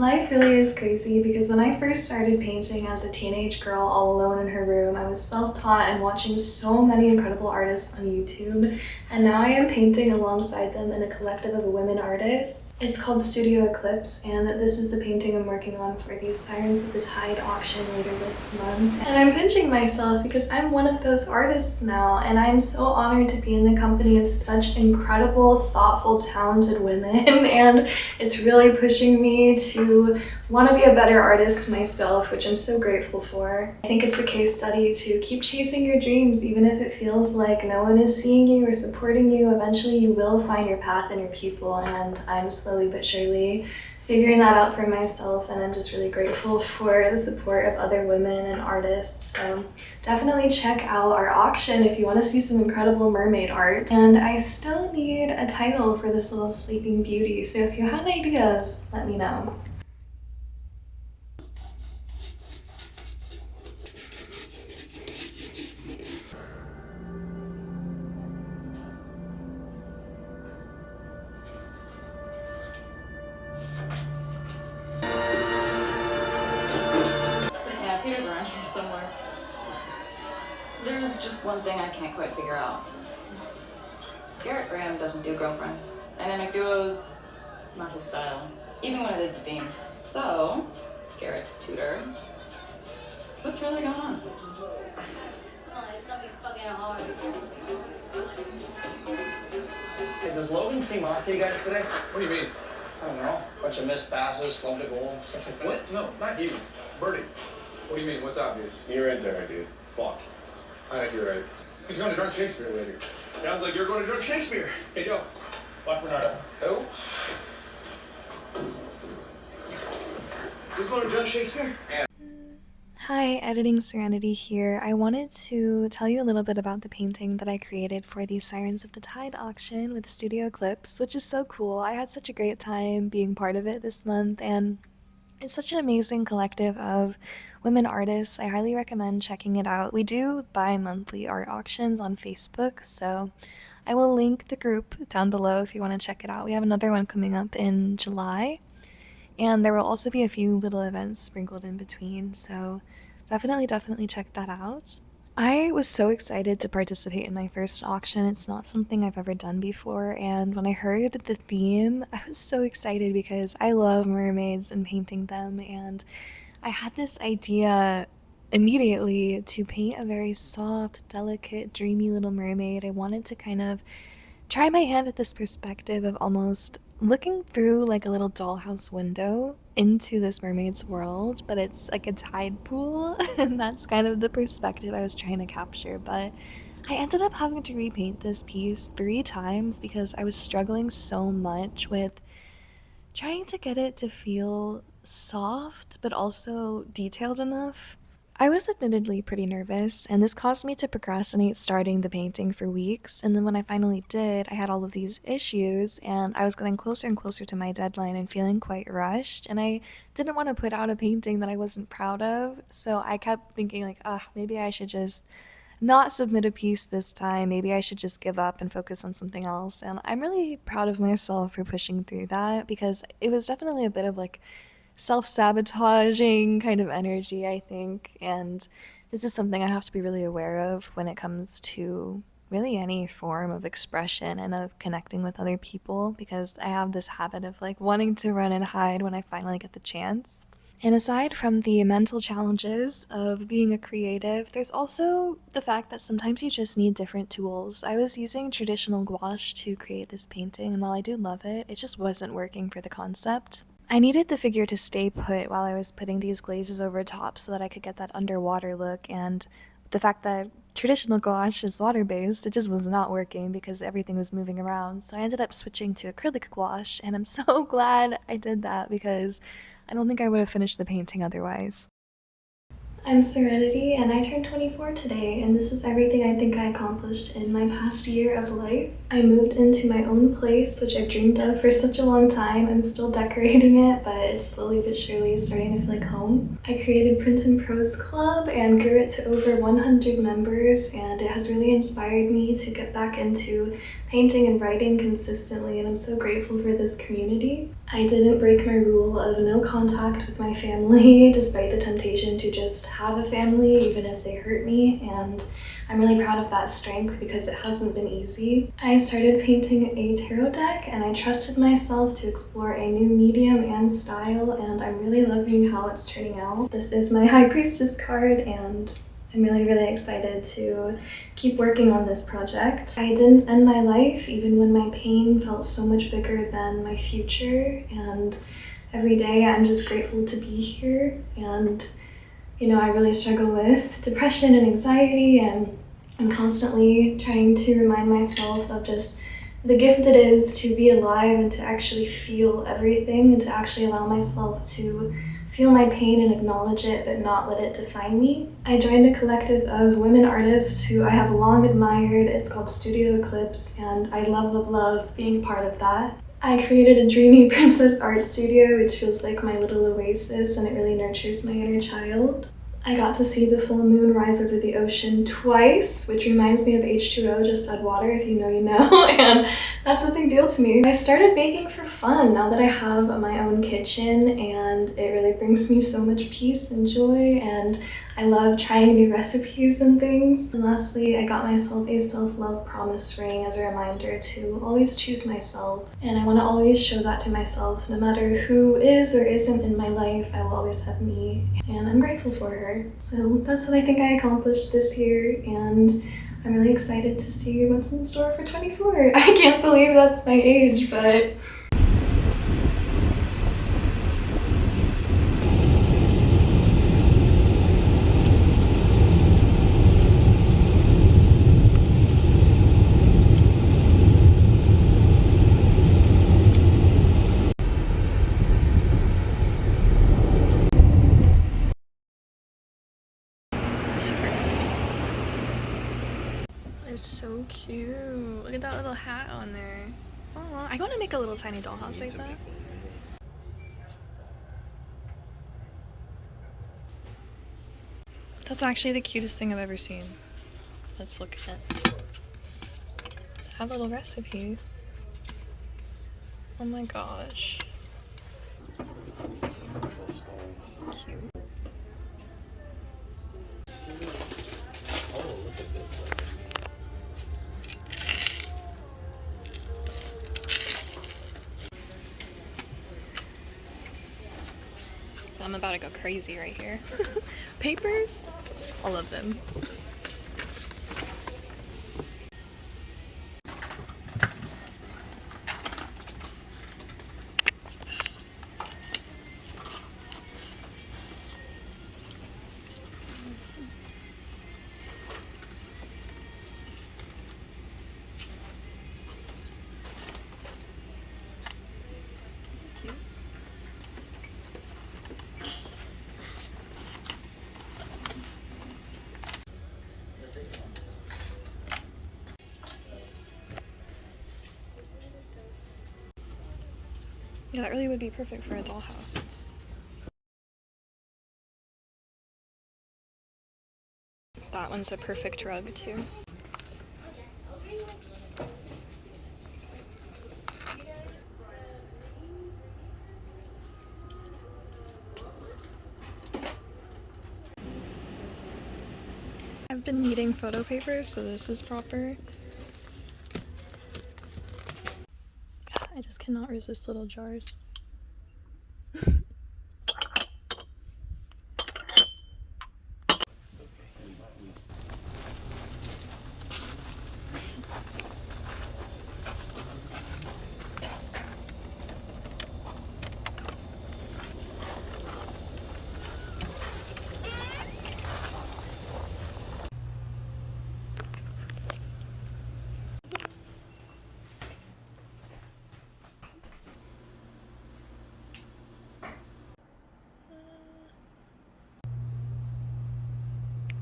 Life really is crazy because when I first started painting as a teenage girl all alone in her room, I was self-taught and watching so many incredible artists on YouTube. And now I am painting alongside them in a collective of women artists. It's called Studio Eclipse, and this is the painting I'm working on for the Sirens of the Tide auction later this month. And I'm pinching myself because I'm one of those artists now, and I'm so honored to be in the company of such incredible, thoughtful, talented women. And it's really pushing me to want to be a better artist myself, which I'm so grateful for. I think it's a case study to keep chasing your dreams, even if it feels like no one is seeing you or supporting you. Eventually you will find your path and your people, and I'm slowly but surely figuring that out for myself, and I'm just really grateful for the support of other women and artists. So definitely check out our auction if you want to see some incredible mermaid art. And I still need a title for this little sleeping beauty, so if you have ideas, let me know. Peter's around here somewhere. There's just one thing I can't quite figure out. Garrett Graham doesn't do girlfriends. Dynamic duos, not his style, even when it is the theme. So, Garrett's tutor. What's really going on? Oh, it's gonna be fucking hard. Hey, does Logan seem off to you guys today? What do you mean? I don't know. Bunch of missed passes, flubbed a goal, stuff like that. What? No, not you. Birdie. What do you mean? What's obvious? You're into her, dude. Fuck. I think you're right. He's going to Drunk Shakespeare later. Sounds like you're going to Drunk Shakespeare. Hey, Joe. Watch Bernardo. Who? Who's going to Drunk Shakespeare? Yeah. Hi, editing Serenity here. I wanted to tell you a little bit about the painting that I created for the Sirens of the Tide auction with Studio Eclipse, which is so cool. I had such a great time being part of it this month, and it's such an amazing collective of women artists. I highly recommend checking it out. We do bi-monthly art auctions on Facebook, so I will link the group down below if you want to check it out. We have another one coming up in July, and there will also be a few little events sprinkled in between, so definitely check that out. I was so excited to participate in my first auction. It's not something I've ever done before, and when I heard the theme, I was so excited because I love mermaids and painting them, and I had this idea immediately to paint a very soft, delicate, dreamy little mermaid. I wanted to kind of try my hand at this perspective of almost looking through like a little dollhouse window into this mermaid's world, but it's like a tide pool, and that's kind of the perspective I was trying to capture. But I ended up having to repaint this piece 3 times because I was struggling so much with trying to get it to feel soft but also detailed enough. I was admittedly pretty nervous, and this caused me to procrastinate starting the painting for weeks, and then when I finally did, I had all of these issues, and I was getting closer and closer to my deadline and feeling quite rushed, and I didn't want to put out a painting that I wasn't proud of, so I kept thinking like, maybe I should just not submit a piece this time, maybe I should just give up and focus on something else, and I'm really proud of myself for pushing through that, because it was definitely a bit of like self-sabotaging kind of energy, I think, and this is something I have to be really aware of when it comes to really any form of expression and of connecting with other people, because I have this habit of like wanting to run and hide when I finally get the chance. And aside from the mental challenges of being a creative, there's also the fact that sometimes you just need different tools. I was using traditional gouache to create this painting, and while I do love it, it just wasn't working for the concept. I needed the figure to stay put while I was putting these glazes over top so that I could get that underwater look, and the fact that traditional gouache is water-based, it just was not working because everything was moving around. So I ended up switching to acrylic gouache, and I'm so glad I did that because I don't think I would have finished the painting otherwise. I'm Serenity, and I turned 24 today, and this is everything I think I accomplished in my past year of life. I moved into my own place, which I've dreamed of for such a long time. I'm still decorating it, but it's slowly but surely starting to feel like home. I created Print and Prose Club and grew it to over 100 members, and it has really inspired me to get back into painting and writing consistently, and I'm so grateful for this community. I didn't break my rule of no contact with my family despite the temptation to just have a family even if they hurt me, and I'm really proud of that strength because it hasn't been easy. I started painting a tarot deck and I trusted myself to explore a new medium and style, and I'm really loving how it's turning out. This is my High Priestess card and I'm really excited to keep working on this project. I didn't end my life even when my pain felt so much bigger than my future, and every day I'm just grateful to be here. And you know, I really struggle with depression and anxiety, and I'm constantly trying to remind myself of just the gift it is to be alive and to actually feel everything and to actually allow myself to feel my pain and acknowledge it, but not let it define me. I joined a collective of women artists who I have long admired. It's called Studio Eclipse, and I love being part of that. I created a dreamy princess art studio, which feels like my little oasis, and it really nurtures my inner child. I got to see the full moon rise over the ocean twice, which reminds me of H2O, just add water, if you know, you know, and that's a big deal to me. I started baking for fun now that I have my own kitchen, and it really brings me so much peace and joy, and I love trying new recipes and things. And lastly, I got myself a self-love promise ring as a reminder to always choose myself, and I want to always show that to myself. No matter who is or isn't in my life, I will always have me, and I'm grateful for her. So that's what I think I accomplished this year, and I'm really excited to see what's in store for 24. I can't believe that's my age, but they're so cute. Look at that little hat on there. Oh, I want to make a little tiny dollhouse like that. That's actually the cutest thing I've ever seen. Let's look at it. Let's have little recipes. Oh my gosh. Cute. I'm about to go crazy right here. Papers? All of them. This is cute. Yeah, that really would be perfect for a dollhouse. That one's a perfect rug too. I've been needing photo paper, so this is proper. I just cannot resist little jars.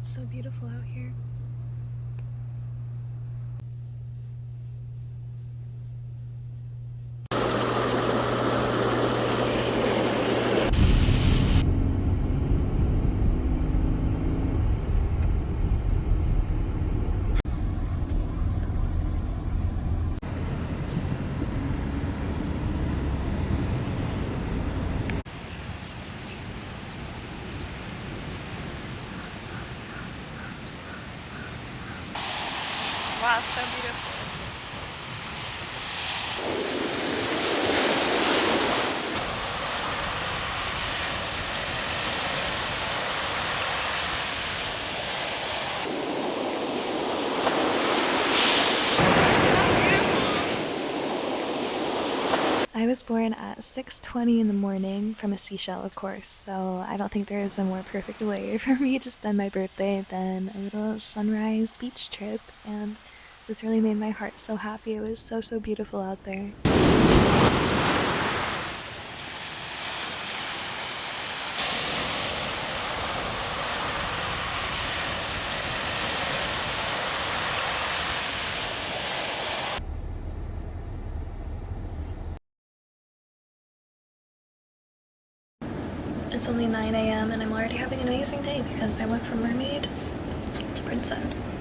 It's so beautiful out here. Wow, so beautiful. I was born at 6:20 in the morning from a seashell, of course, so I don't think there is a more perfect way for me to spend my birthday than a little sunrise beach trip, and this really made my heart so happy. It was so, so beautiful out there. It's only 9 a.m. and I'm already having an amazing day because I went from mermaid to princess.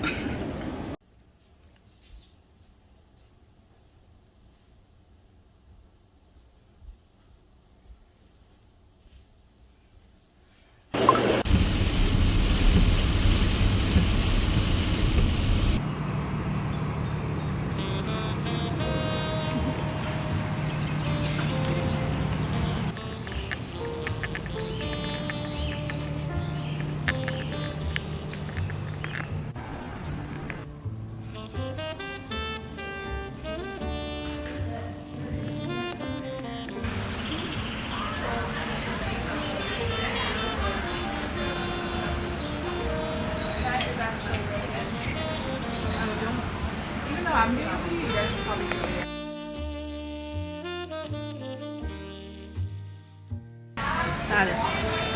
That is awesome.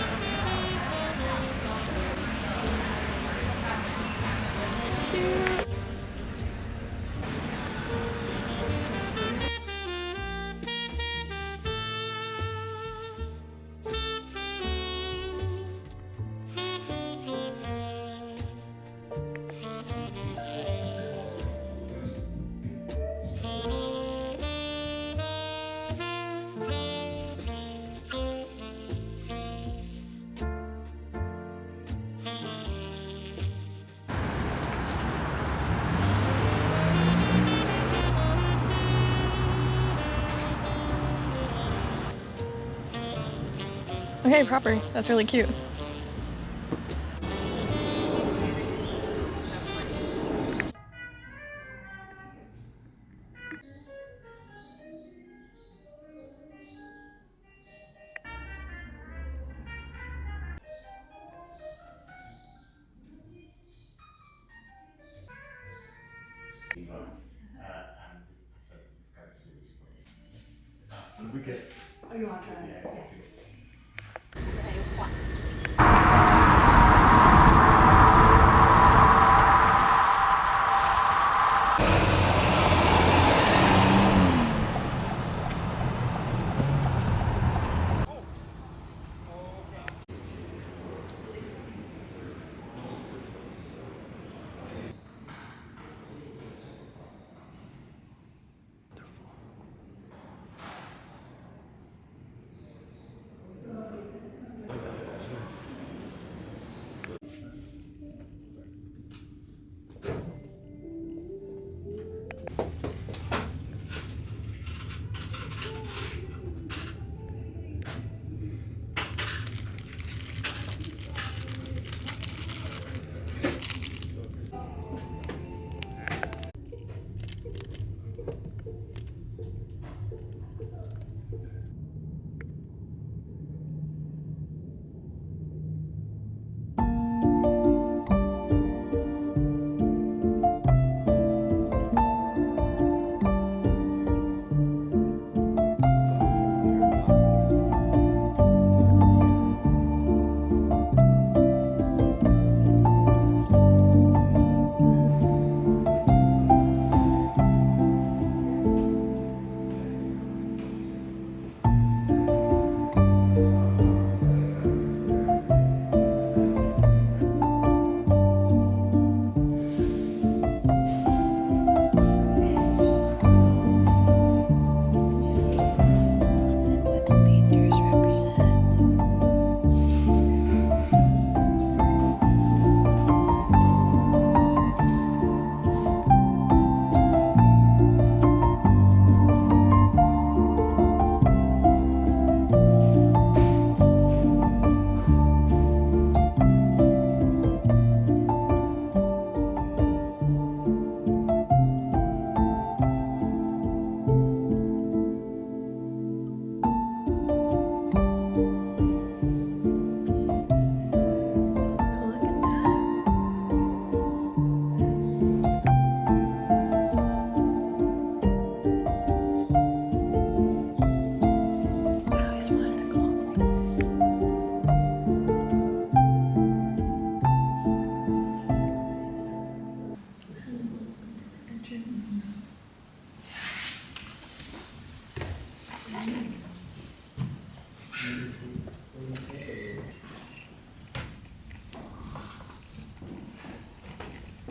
Okay, proper. That's really cute.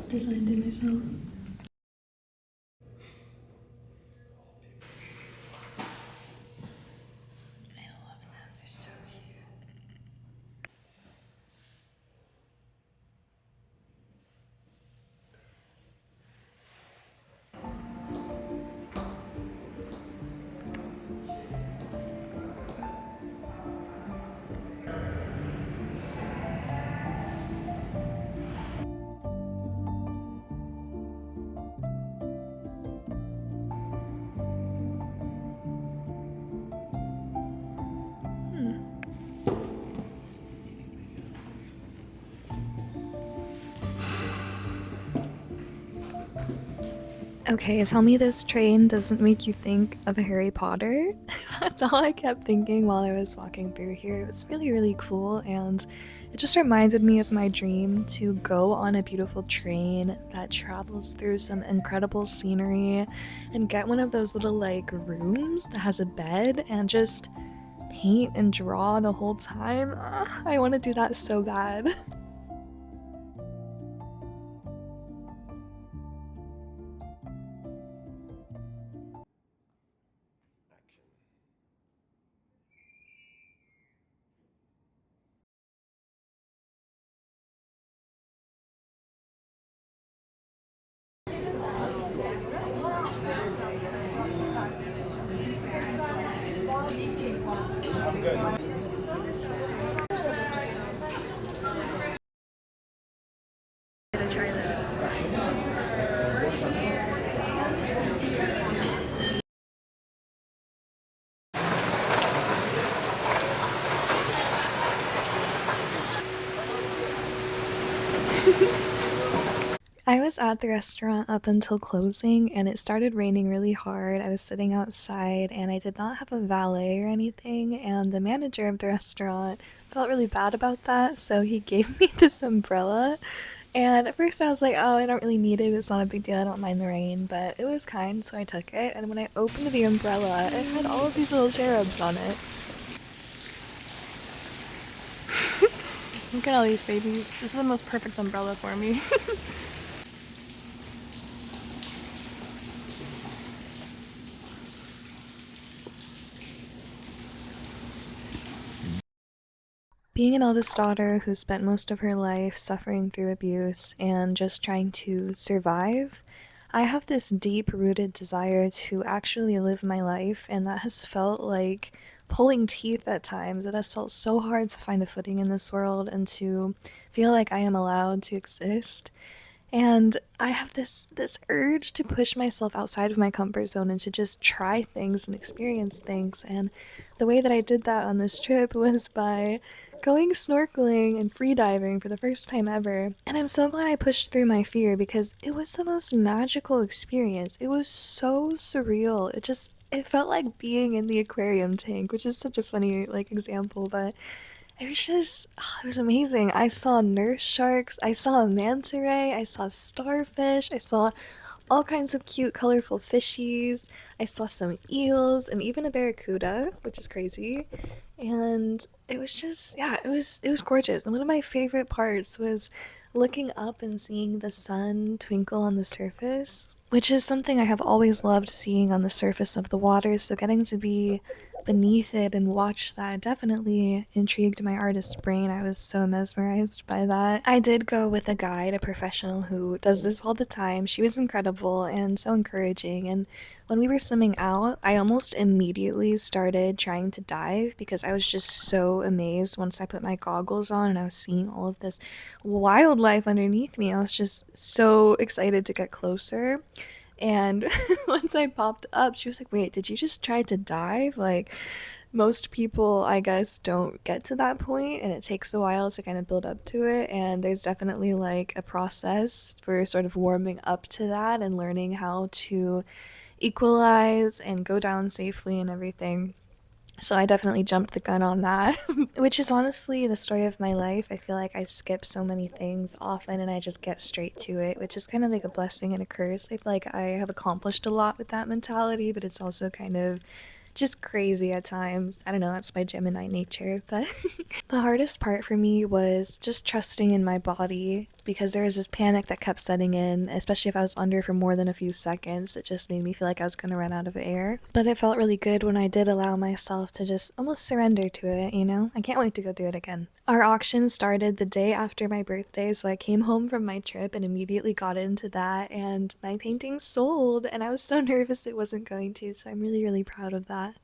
Designed it myself. I love them, they're so cute. Okay, tell me this train doesn't make you think of Harry Potter? That's all I kept thinking while I was walking through here. It was really, really cool, and it just reminded me of my dream to go on a beautiful train that travels through some incredible scenery and get one of those little like rooms that has a bed and just paint and draw the whole time. I want to do that so bad. I'm good. I was at the restaurant up until closing and it started raining really hard. I was sitting outside and I did not have a valet or anything, and the manager of the restaurant felt really bad about that, so he gave me this umbrella. And at first I was like, oh, I don't really need it, it's not a big deal, I don't mind the rain, but it was kind, so I took it. And when I opened the umbrella, it had all of these little cherubs on it. Look at all these babies. This is the most perfect umbrella for me. Being an eldest daughter who spent most of her life suffering through abuse and just trying to survive, I have this deep rooted desire to actually live my life, and that has felt like pulling teeth at times. It has felt so hard to find a footing in this world and to feel like I am allowed to exist. And I have this urge to push myself outside of my comfort zone and to just try things and experience things. And the way that I did that on this trip was by going snorkeling and free diving for the first time ever. And I'm so glad I pushed through my fear because it was the most magical experience. It was so surreal. It felt like being in the aquarium tank, which is such a funny like example, but it was amazing. I saw nurse sharks, I saw a manta ray, I saw starfish, I saw all kinds of cute, colorful fishies, I saw some eels, and even a barracuda, which is crazy. And it was just, yeah, it was gorgeous. And one of my favorite parts was looking up and seeing the sun twinkle on the surface, which is something I have always loved seeing on the surface of the water. So getting to be beneath it and watch that definitely intrigued my artist brain. I was so mesmerized by that. I did go with a guide, a professional who does this all the time. She was incredible and so encouraging. And when we were swimming out, I almost immediately started trying to dive because I was just so amazed once I put my goggles on and I was seeing all of this wildlife underneath me. I was just so excited to get closer. And once I popped up, she was like, wait, did you just try to dive? Like, most people, I guess, don't get to that point, and it takes a while to kind of build up to it. And there's definitely like a process for sort of warming up to that and learning how to equalize and go down safely and everything. So I definitely jumped the gun on that, which is honestly the story of my life. I feel like I skip so many things often and I just get straight to it, which is kind of like a blessing and a curse. I feel like I have accomplished a lot with that mentality, but it's also kind of just crazy at times. I don't know, that's my Gemini nature. But the hardest part for me was just trusting in my body, because there was this panic that kept setting in, especially if I was under for more than a few seconds. It just made me feel like I was going to run out of air. But it felt really good when I did allow myself to just almost surrender to it, you know? I can't wait to go do it again. Our auction started the day after my birthday, so I came home from my trip and immediately got into that, and my painting sold, and I was so nervous it wasn't going to, so I'm really, really proud of that.